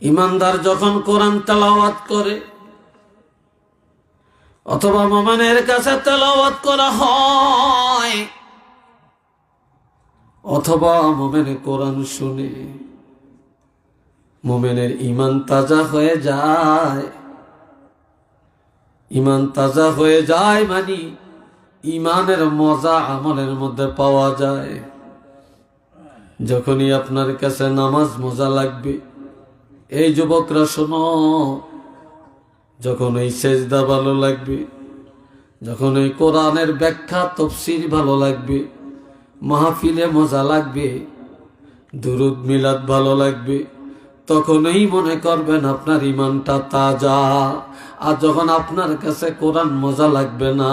ইমানদার যখন কোরআন তেলাওয়াত করে অথবা মুমিনের কাছে তেলাওয়াত করা হয় অথবা মুমিন কোরআন শুনে, মুমিনের ঈমান তাজা হয়ে যায়। ঈমান তাজা হয়ে যায় মানে ঈমানের মজা আমলের মধ্যে পাওয়া যায়। যখনই আপনার কাছে নামাজ মজা লাগবে, এই যুবকরা শোনো, যখন এই সেজদা ভালো লাগবে, যখন এই কোরআনের ব্যাখ্যা তফসির ভালো লাগবে, মাহফিলে মজা লাগবে, দুরুদ মিলাদ ভালো লাগবে, তখনই মনে করবেন আপনার ঈমানটা তাজা। আর যখন আপনার কাছে কোরআন মজা লাগবে না,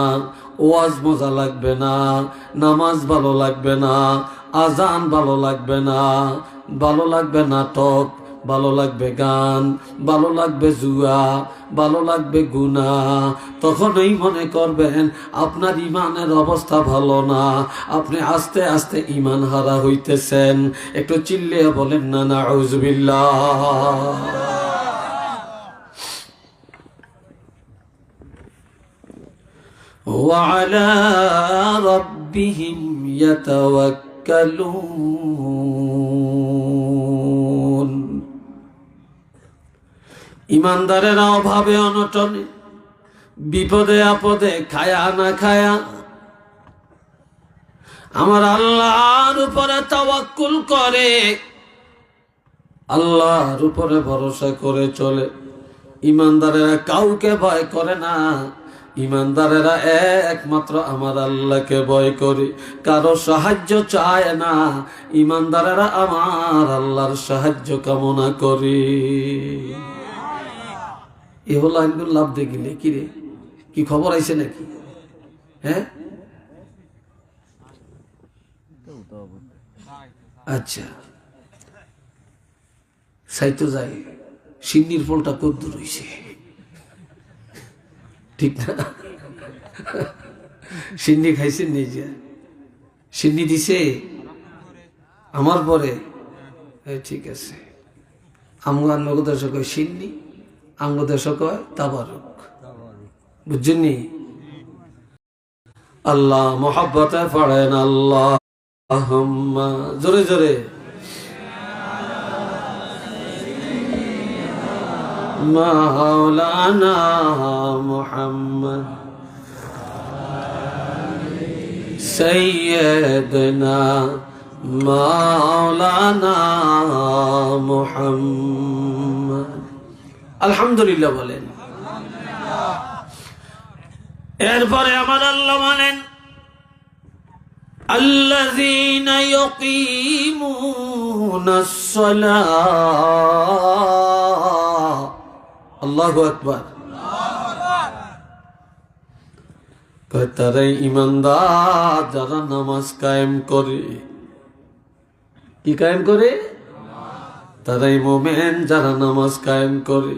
ওয়াজ মজা লাগবে না, নামাজ ভালো লাগবে না, আজান ভালো লাগবে না, ভালো লাগবে নাটক, ভালো লাগবে গান, ভালো লাগবে জুয়া, ভালো লাগবে গুনাহ, তখনই মনে করবেন আপনার ঈমানের অবস্থা ভালো না, আপনি আস্তে আস্তে ঈমান হারা হইতেছেন। একটু চিল্লিয়ে বলেন না নাউযুবিল্লাহ। وعلى ربهم يتوكلون। ইমানদারেরা অভাবে অনটনে, বিপদে আপদে, খায়া না খায়া আমার আল্লাহর উপরে তাওয়াক্কুল করে, আল্লাহর উপরে ভরসা করে চলে। ইমানদারেরা কাউকে ভয় করে না, ইমানদারেরা একমাত্র আমার আল্লাহকে ভয় করে, কারো সাহায্য চায় না। ইমানদারেরা আমার আল্লাহর সাহায্য কামনা করে। এ হলো আইনগুলো লাভ দেখিলে কি রে, কি খবর আইছে নাকি? হ্যাঁ, আচ্ছা, সাইতো যাই, সিন্নির ফলটা কদ্দুর হইছে, ঠিক না? সিন্নি খাইছেন নিজে, সিন্নি দিছে আমার পরে, ঠিক আছে। আমগার নগদেশ কয় সিন্নি, আঙ্গদেশ কয় তাবারুক, বুঝছেন? আল্লাহ মোহাব্বতে পড়েন আল্লাহ, জোরে জোরে মাওলানা মুহাম্মদ সাইয়্যিদনা মাওলানা মুহাম্মদ। আলহামদুলিল্লাহ বলেন। এরপরে আমার আল্লাহ বলেন আল্লাযীনা ইয়াকিমুনাস সালাহ। আল্লাহু আকবার। তারাই ঈমানদার যারা নামাজ কায়েম করে। কি কায়েম করে? তারাই মুমিন যারা নামাজ কায়েম করে।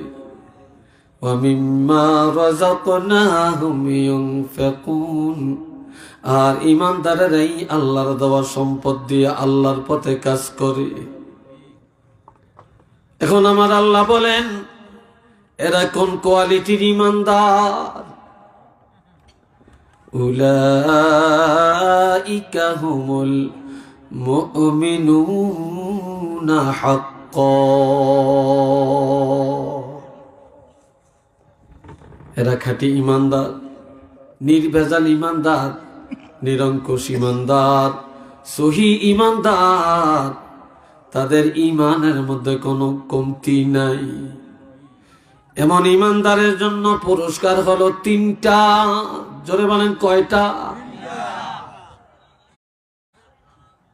ওয়া মিম্মা রাযাকনাহুম ইউনফিকুন। আর ঈমানদারেরাই আল্লাহর দেওয়া সম্পদ দিয়ে আল্লাহর পথে কাজ করে। এখন আমার আল্লাহ বলেন এরা কোন কোয়ালিটির ঈমানদার? উলাইকা হুমুল মুমিনুনা হাক্কান। এরা খাঁটি ঈমানদার, নির্ভেজাল ঈমানদার, নিরঙ্কুশ ঈমানদার, সহি ঈমানদার। তাদের ঈমানের মধ্যে কোনো কমতি নাই। এমন ঈমানদারের জন্য পুরস্কার হলো 3টা। জোরে বলেন কয়টা?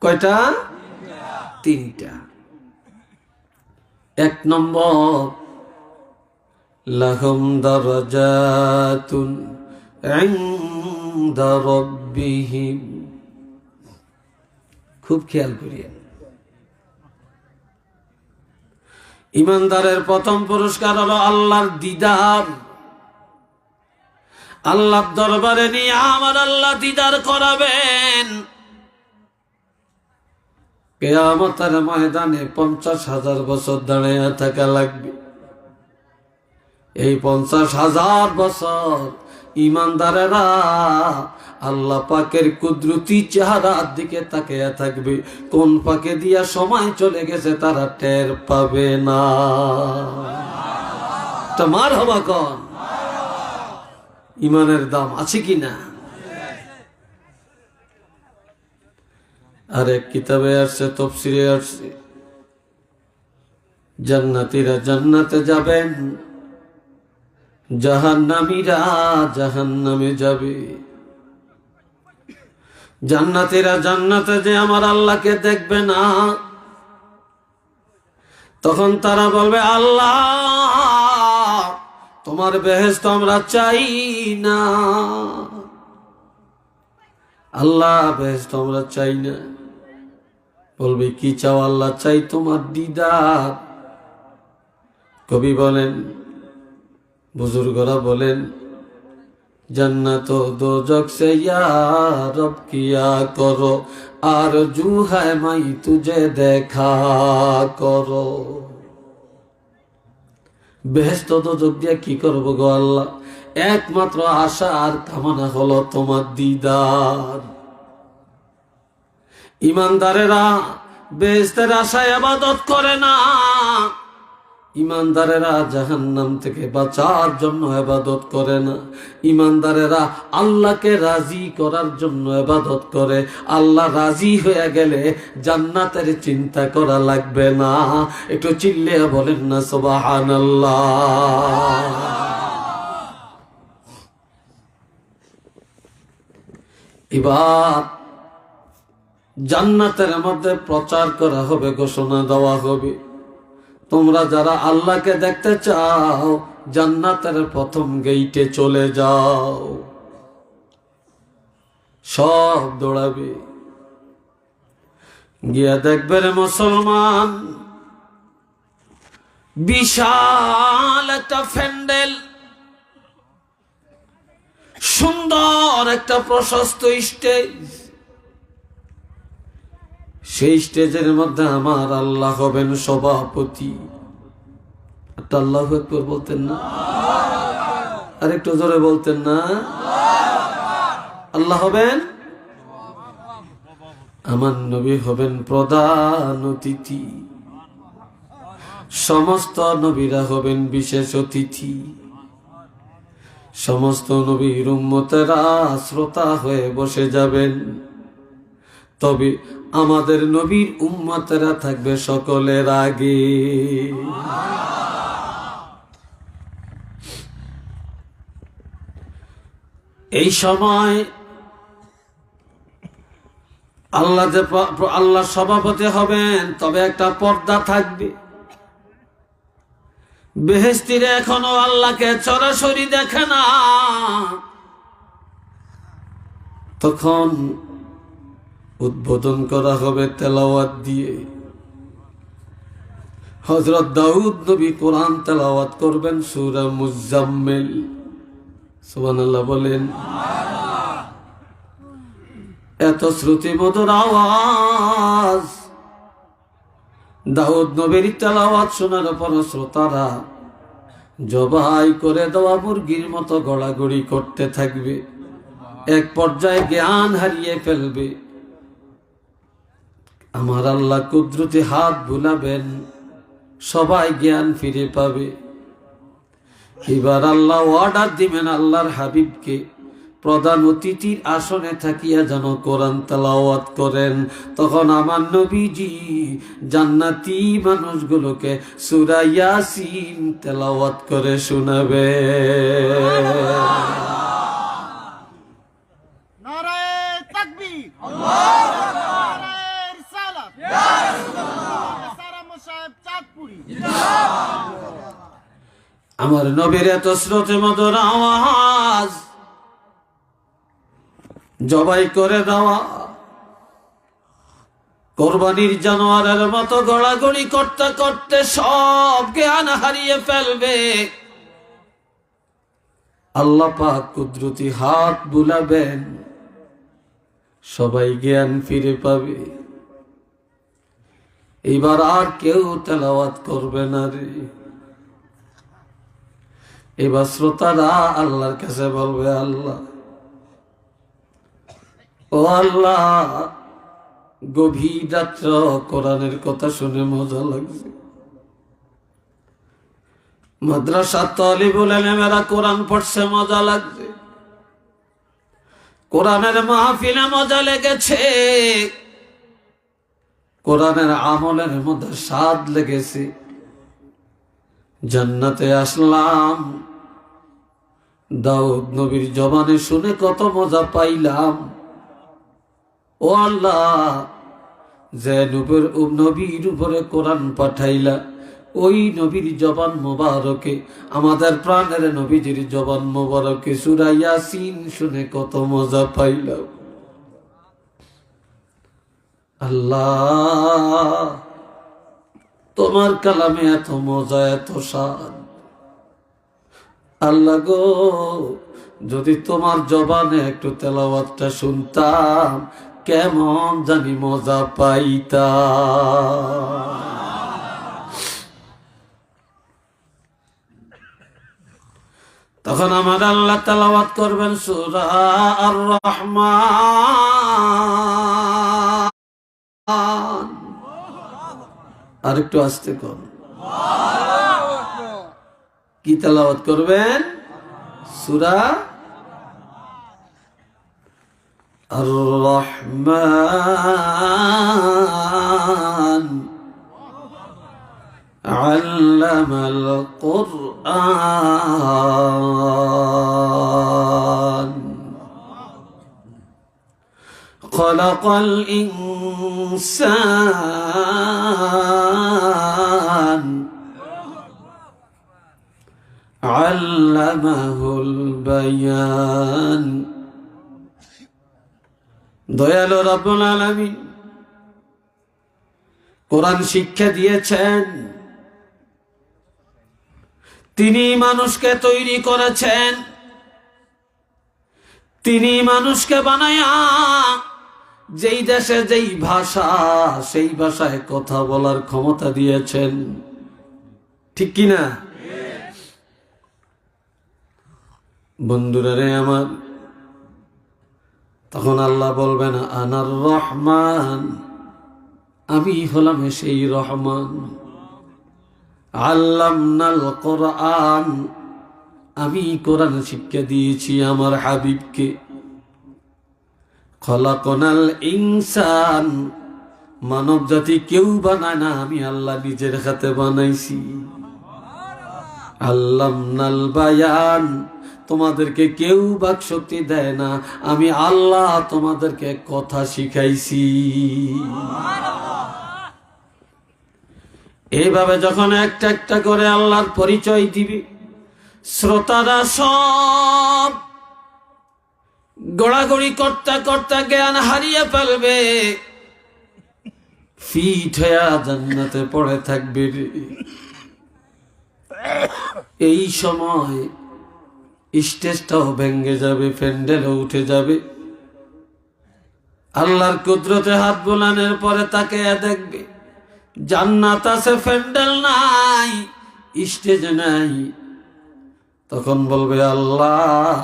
কয়টা? 3টা। 1 নম্বর, লাহুম দারাজাতুন ইনদা রাব্বিহিম। খুব খেয়াল করিয়েন, ঈমানদারের প্রথম পুরস্কার হলো আল্লাহর দিদার। আল্লাহর দরবারে নিয়ে আমার আল্লাহ দিদার করাবেন। কিয়ামতের ময়দানে 50,000 বছর দাঁড়িয়ে থাকা লাগবে। এই 50,000 বছর ইমানদারেরা আল্লাহ পাকের কুদরতি চেহারার দিকে তাকিয়ে থাকবে। কোন পাকে দিয়া সময় চলে গেছে তারা টের পাবে না। মার হবা কন, ইমানের দাম আছে কি না? আরেক কিতাবে আসছে, তাফসীরে আসছে, জান্নাতীরা জান্নাতে যাবেন, জাহান্নামীরা জাহান্নামে যাবে। জান্নাতীরা জান্নাতে যে আমার আল্লাহকে দেখবে না, তখন তারা বলবে, আল্লাহ তোমার বেহেশত আমরা চাই না, আল্লাহ বেহেশত আমরা চাই না। বলবে, কি চাও? আল্লাহ চাই তোমার দিদার। কবি বলেন, বুজুর্গরা বলেন, जन्नत दोजख से या रब किया करो, आरजू है मैं तुझे देखा करो। বেহেশত দোজখ দিয়ে কি করব গো আল্লাহ? একমাত্র আশা আর কামনা হলো তোমার দিদার। ইমানদারেরা বেহেশতের আশায় ইবাদত করে না, ইমানদারেরা জাহান্নাম থেকে বাঁচার জন্য ইবাদত করে না, ইমানদারেরা আল্লাহকে রাজি করার জন্য ইবাদত করে। আল্লাহ রাজি হয়ে গেলে জান্নাতের চিন্তা করা লাগবে না। একটু চিল্লে বলেন না সুবহানাল্লাহ। এবার জান্নাতের মধ্যে প্রচার করা হবে, ঘোষণা দেওয়া হবে, তোমরা যারা আল্লাহকে দেখতে চাও জান্নাতের প্রথম গেইটে চলে যাও। সব দৌড়াবে, গিয়া দেখবে রে মুসলমান, বিশাল একটা প্যান্ডেল, সুন্দর একটা প্রশস্ত স্টেজ। সেই স্টেজের মধ্যে আমার আল্লাহ হবেন সভাপতি। একটা আল্লাহু আকবার বলতেন না? আর একটু জোরে বলতেন না? আল্লাহ হবেন, আমার নবী হবেন প্রধান অতিথি, সমস্ত নবীরা হবেন বিশেষ অতিথি, সমস্ত নবীর উম্মতেরা শ্রোতা হয়ে বসে যাবেন। তবে আমাদের নবীর উম্মতেরা থাকবে সকলের আগে। এই সময় আল্লাহ সভাপতি হবেন, তবে একটা পর্দা থাকবে। বেহেশতীরা এখনো আল্লাহকে সরাসরি দেখে না, তখন উদ্বোধন করা হবে তেলাওয়াত দিয়ে। হযরত দাউদ নবী কোরআন তেলাওয়াত করবেন, সূরা মুজাম্মিল। সুবহানাল্লাহ বলেন। এত শ্রুতি মধুর আওয়াজ, দাউদ নবীর তেলাওয়াত শোনার পর শ্রোতারা জবাই করে দেওয়া মুরগির মতো গড়াগড়ি করতে থাকবে। এক পর্যায়ে জ্ঞান হারিয়ে ফেলবে। আমার আল্লাহ কুদরতি হাত বুলাবেন, সবাই জ্ঞান ফিরে পাবে। এবার আল্লাহ অর্ডার দিবেন আল্লাহর হাবিবকে প্রধান অতিথির আসনে থাকিয়া যেন কোরআন তেলাওয়াত করেন। তখন আমার নবীজি জান্নাতি মানুষগুলোকে সূরা ইয়াসিন তেলাওয়াত করে শোনাবে। নারায়ে তাকবীর, আল্লাহু আকবার, নারায়ে রিসালাত, ইয়া রাসূলুল্লাহ, সারা মুসাহিব চাঁদপুরি। আমার নবীর এত শ্রোতে মধুর আওয়াজ, জবাই করে দেওয়া কোরবানির জানোয়ারের মতো গড়াগড়ি করতে করতে সব জ্ঞান হারিয়ে ফেলবে। আল্লাহ পাক কুদরতি হাত বুলাবেন, সবাই জ্ঞান ফিরে পাবে। এবার আর কেউ তেলাওয়াত করবে না রে। এবার শ্রোতারা আল্লাহর কাছে বলবে, আল্লাহ, ও আল্লাহ, গভীর রাত্র কোরআনের কথা শুনে মজা লাগছে। মাদ্রাসা তালিবুল ইলমেরা কোরআন পড়ছে, মজা লাগছে। কোরআনের মাহফিলে মজা লেগেছে, কোরআনের আমলের মধ্যে স্বাদ লেগেছে। জান্নাতে আসলাম, দাউদ নবীর জবানে শুনে কত মজা পাইলাম। ও আল্লাহ, যে নবীর উপরে কোরআন পাঠাইলা, ওই নবীর জবান মোবারকে, আমাদের প্রাণের নবীজির জবান মোবারকে সূরা ইয়াসিন শুনে কত মজা পাইলাম। আল্লাহ, তোমার কালামে এত মজা, এত স্বাদ। আল্লাহ গো, যদি তোমার জবানে একটু তেলাওয়াতটা শুনতাম, কেমন জানি মজা পাইতাম। তখন আমার আল্লাহ তেলাওয়াত করবেন সূরা আর রহমান। আর একটু আস্তে কর। কি তেলাওয়াত করবেন? সূরা আর রহমান। আল্লামাল কুরআন, খালাকাল ইনসান, আল্লামাহুল বায়ান। দয়ালু রব্বুল আলামিন কোরআন শিক্ষা দিয়েছেন, তিনি মানুষকে তৈরি করেছেন, তিনি মানুষকে বানায়া যেই দেশে যেই ভাষা, সেই ভাষায় কথা বলার ক্ষমতা দিয়েছেন। ঠিক কিনা বন্ধুরা রে আমার? তখন আল্লাহ বলবেন, আনার রহমান, আমি হলাম সেই রহমান। আল্লামনাল কোরআন, আমি কোরআন শিক্ষা দিয়েছি আমার হাবিবকে। খলাকনাল ইনসান, মানব জাতি কেউ বানায় না, আমি আল্লাহ নিজের হাতে বানাইছি। আল্লামনাল বায়ান, তোমাদেরকে কেউ বাক শক্তি দেয় না, আমি আল্লাহ তোমাদেরকে কথা শিখাইছি। এইভাবে যখন একটা একটা করে আল্লাহর পরিচয় দিবি, শ্রোতারা সব গড়াগড়ি করতে করতে জ্ঞান হারিয়ে ফেলবে, ফিট হয়ে জান্নাতে পড়ে থাকবে। এই সময় স্টেজটাও ভেঙে যাবে, প্যান্ডেলও উঠে যাবে। আল্লাহর কুদরতে হাত বোলানোর পরে তাকে দেখবে, জান্নাত আছে, প্যান্ডেল নাই, স্টেজ নাই। তখন বলবে, আল্লাহ,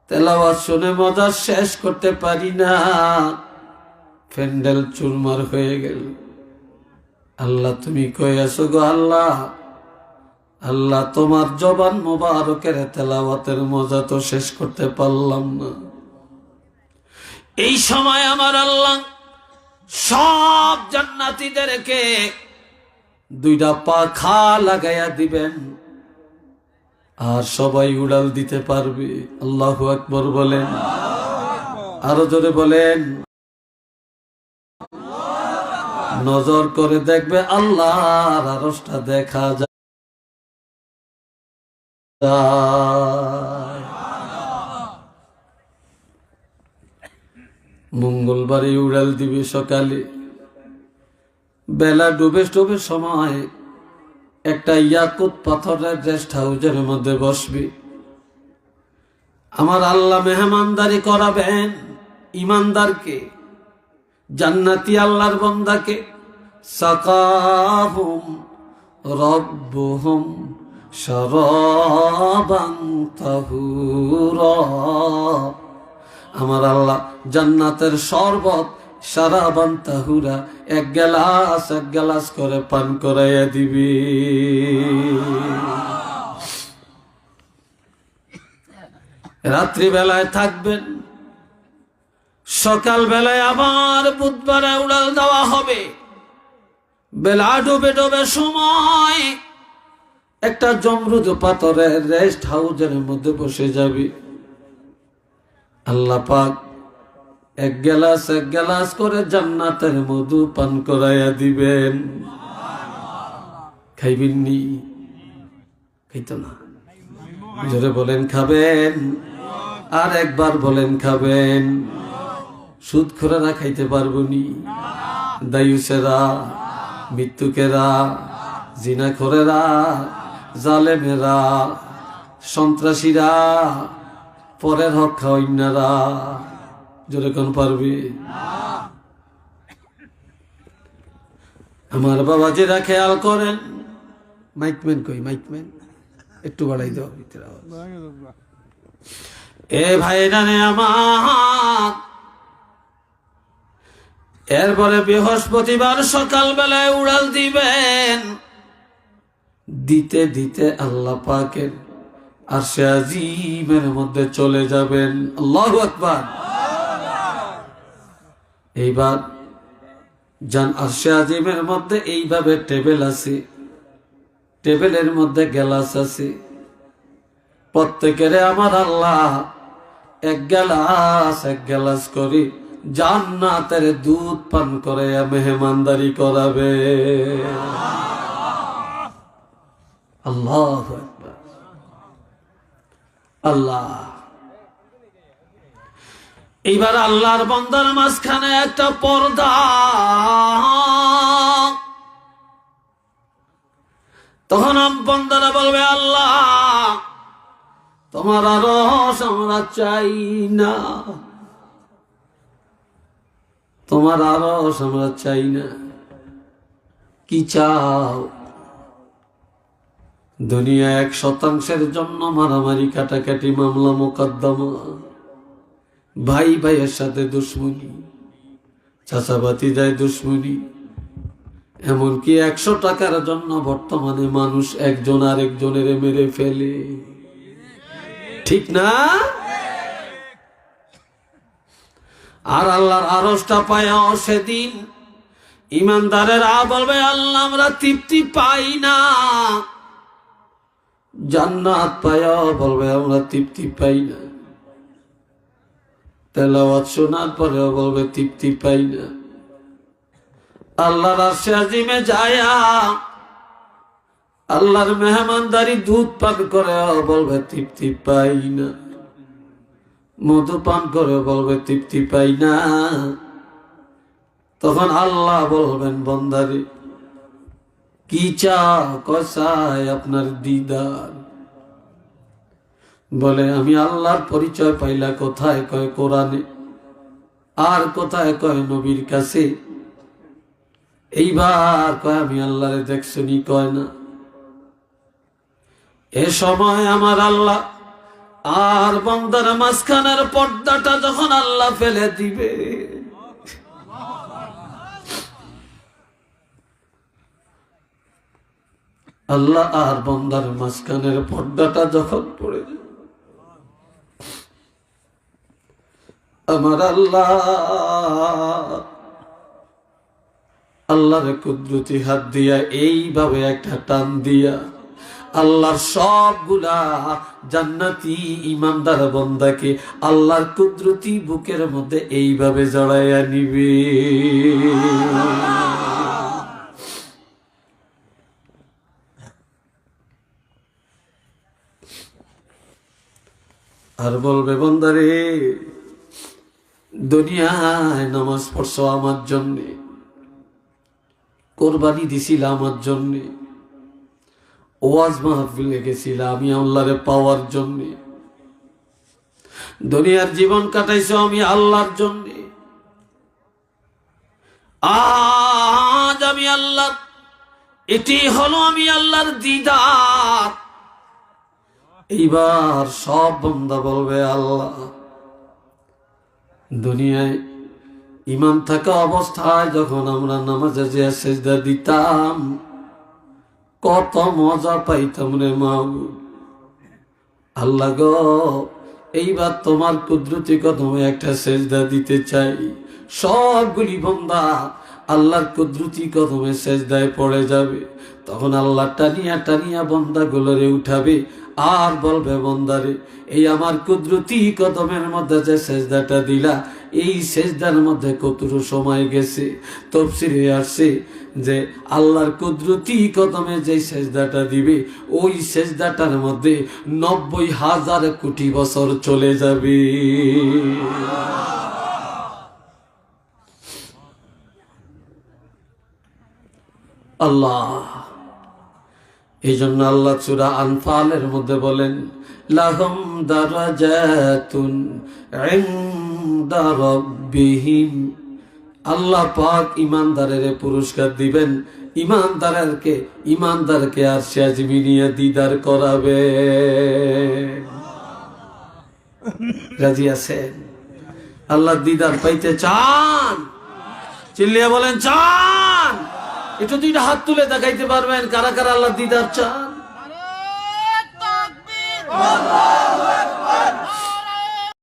তেলাওয়াত শুনে মজা শেষ করতে পারি না, প্যান্ডেল চুরমার হয়ে গেল। আল্লাহ, তুমি কই আছো গো আল্লাহ? আল্লাহ, তোমার জবান মোবারকের তেলাওয়াতের মজা তো শেষ করতে পারলাম না। এই সময় আমার আল্লাহ সব জান্নাতীদেরকে দুইটা পাখা লাগাইয়া দিবেন, আর সবাই উড়াল দিতে পারবে। আল্লাহু আকবার বলেন, আরো জোরে বলেন। নজর করে দেখবে আল্লাহর আরশটা দেখা যায়। মঙ্গলবারে উড়াল দিবে সকালে, বেলা ডুবে ডুবে সময় একটা ইয়াকুত পাথরের রেস্ট হাউসের মধ্যে বসবে। আমার আল্লাহ মেহমানদারি করাবেন ইমানদারকে, জান্নাতি আল্লাহর বান্দাকে। সাকাহুম রব্বুহুম শারাবান তাহুরা। আমার আল্লাহ জান্নাতের শরবত শারাবান তাহুরা এক গ্লাস করে পান করাইয়া দিবি। রাত্রি বেলায় থাকবেন, সকাল বেলায় আবার বুধবারে উড়াল দেওয়া হবে। বেলা ডুবে ডুবে সময় একটা জমরুদ পাথরের রেস্ট হাউসের মধ্যে বসে যাবি। আল্লাহ পাক এক গ্লাস করে জান্নাতের মধু পান করাইয়া দিবেন। খাইবেননি? খাইতো না? জোরে বলেন খাবেন, আর একবার বলেন খাবেন। সুদখোরেরা খাইতে পারবনি, দায়ুসেরা, মৃত্যুকেরা, জিনাখোরেরা, জালেমেরা, সন্ত্রাসীরা, পরের হক খাওয়াইনারা। জোরে কোন পারবি? আমার বাবাজিরা খেয়াল করেন। মাইকম্যান কই? মাইকম্যান একটু বাড়াই দাও ভিতরে আওয়াজ। এ ভাইরানে আমার, এরপরে বৃহস্পতিবার সকাল বেলায় উড়াল দিবেন। দিতে দিতে আল্লাহ পাকের আরশে আজিমের মধ্যে চলে যাবেন। আল্লাহু আকবার। এইবার জান আরশে আজিমের মধ্যে এইভাবে টেবিল আছে, টেবিলের মধ্যে গ্লাস আছে। প্রত্যেকের আমার আল্লাহ এক গ্লাস করে জান্নাতের দুধ পান করে মেহমানদারি করাবে। আল্লাহু আকবার। আল্লাহ এইবার আল্লাহর বান্দার মাঝখানে একটা পর্দা। তখন বান্দারা বলবে, আল্লাহ তোমার আরশ আমরা চাই না, তোমার আরশ আমরা চাই না। কি চাও? দুনিয়া 1% জন্য মারামারি, কাটাকাটি, মামলা মোকদ্দমা, ভাই ভাইয়ের সাথে দুশ্মনী, চাচাবাতি যায় দুশ্মনী, এমনকি 100 টাকার জন্য বর্তমানে মানুষ একজন আরেকজনের মেরে ফেলে। ঠিক না? আর আল্লাহর আরশটা পায়াও সেদিন ইমানদারেরা বলবে, আল্লাহ আমরা তৃপ্তি পাই না। জান্নাত পায়াও বলবে আমরা তৃপ্তি পাই না। তেলাওয়াত শোনার পরেও বলবে তৃপ্তি পাই না। আল্লাহর আরশে আজিমে যায়া আল্লাহর মেহমানদারি দুধ পান করে বলবে তৃপ্তি পাই না। মধু পান করে বলবে তৃপ্তি পাই না। তখন আল্লাহ বলবেন, বন্দারে কি চাও? কসায় আপনার দিদার। বলে আমি আল্লাহর পরিচয় পাইলা কোথায়? কয় কোরআনে। আর কোথায়? কয় নবীর কাছে। এইবার কয় আমি আল্লাহরে দেখছনি? কয় না। এ সময় আমার আল্লাহ আর বান্দার মাঝখানের পর্দাটা যখন আল্লাহ ফেলে দিবে, আল্লাহ আর বান্দার মাঝখানের পর্দাটা যখন পড়ে যাবে, আমার আল্লাহ আল্লাহর কুদরতি হাত দিয়া এইভাবে একটা টান দিয়া আল্লাহর সবগুলা জান্নাতি ইমানদার বান্দাকে আল্লাহর কুদরতি বুকের মধ্যে এইভাবে জড়াইয়া নিবে। আর বলবে, বান্দারে দুনিয়ায় নামাজ পড়ছো আমার জন্যে, কোরবানি দিছিল আমার জন্যে, ওয়াজ মাহফিলে গেছিলাম আমি আল্লাহরে পাওয়ার জন্যে, দুনিয়ার জীবন কাটাইছো আমি আল্লাহর জন্যে। আজ আমি আল্লাহর, এটি হলো আমি আল্লাহর দিদার। এইবার সব বান্দা বলবে আল্লাহ, দুনিয়ায় ঈমান থাকা অবস্থায় যখন আমরা নামাজে যে সিজদা দিতাম কত মজা পাইতাম রে মাবুদ। আল্লাহ গো, এইবার তোমার কুদরতি কদমে একটা সিজদা দিতে চাই। সবগুলি বান্দা আল্লাহর কুদরতি কদমে সিজদায় পড়ে যাবে। তখন আল্লাহ টানিয়া টানিয়া বান্দাগুলোরে উঠাবে আর বলবে, বান্দারে, এই আমার কুদরতি কদমের মধ্যে যে সিজদাটা দিলা, এই সিজদার মধ্যে কতটুকু সময় গেছে। তাফসীরে আসছে যে আল্লাহর কুদরতি কদমে যে সিজদাটা দিবে, ওই সিজদাটার মধ্যে 90,000 কোটি বছর চলে যাবে। আল্লাহ, এই জন্য আল্লাহ সূরা আনফালের মধ্যে বলেন, লাহুম দারাজাতুন ইনদা রাব্বিহিম। আল্লাহ পাক ইমানদারের পুরস্কার দিবেন, ইমানদারকে আরশে আজিমি নিয়ে দিদার করাবে। রাজি আছেন? আল্লাহ দিদার পাইতে চান? চিল্লিয়ে বলেন চান? একটু দুইটা হাত তুলে দেখাইতে পারবেন কারা কারা আল্লাহ দিদার চান? নারে তাকবীর, আল্লাহু আকবার।